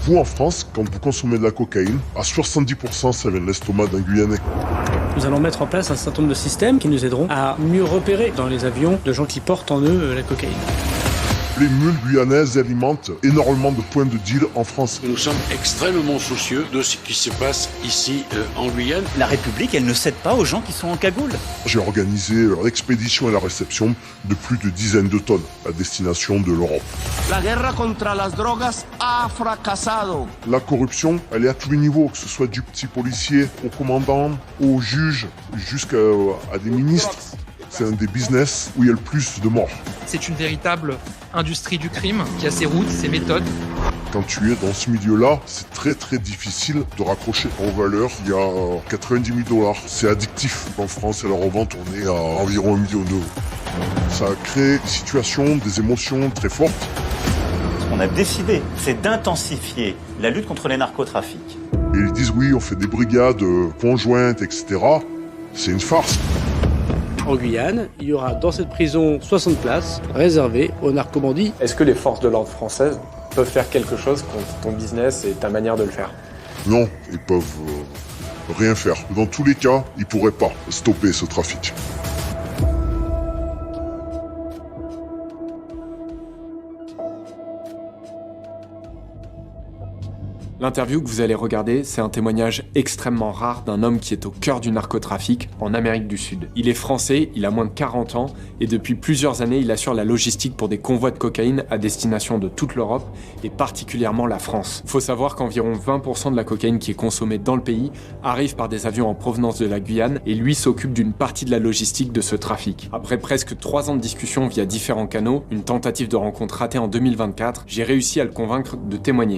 Vous, en France, quand vous consommez de la cocaïne, à 70%, ça vient de l'estomac d'un Guyanais. Nous allons mettre en place un certain nombre de systèmes qui nous aideront à mieux repérer dans les avions de gens qui portent en eux la cocaïne. Les mules guyanaises alimentent énormément de points de deal en France. Nous sommes extrêmement soucieux de ce qui se passe ici en Guyane. La République, elle ne cède pas aux gens qui sont en cagoule. J'ai organisé l'expédition et la réception de plus de dizaines de tonnes à destination de l'Europe. La guerra contra las drogas ha fracasado. La corruption, elle est à tous les niveaux, que ce soit du petit policier au commandant, au juge, jusqu'à des ministres. C'est un des business où il y a le plus de morts. C'est une véritable industrie du crime qui a ses routes, ses méthodes. Quand tu es dans ce milieu-là, c'est très très difficile de raccrocher aux valeurs. Il y a 90 000 $. C'est addictif. En France, à la revente, on est à environ 1 million d'euros. Ça crée des situations, des émotions très fortes. Ce qu'on a décidé, c'est d'intensifier la lutte contre les narcotrafics. Et ils disent oui, on fait des brigades conjointes, etc. C'est une farce. En Guyane, il y aura dans cette prison 60 places réservées aux narcobandits. Est-ce que les forces de l'ordre françaises peuvent faire quelque chose contre ton business et ta manière de le faire? Non, ils peuvent rien faire. Dans tous les cas, ils pourraient pas stopper ce trafic. L'interview que vous allez regarder, c'est un témoignage extrêmement rare d'un homme qui est au cœur du narcotrafic en Amérique du Sud. Il est français, il a moins de 40 ans et depuis plusieurs années, il assure la logistique pour des convois de cocaïne à destination de toute l'Europe et particulièrement la France. Faut savoir qu'environ 20% de la cocaïne qui est consommée dans le pays arrive par des avions en provenance de la Guyane et lui s'occupe d'une partie de la logistique de ce trafic. Après presque 3 ans de discussion via différents canaux, une tentative de rencontre ratée en 2024, j'ai réussi à le convaincre de témoigner.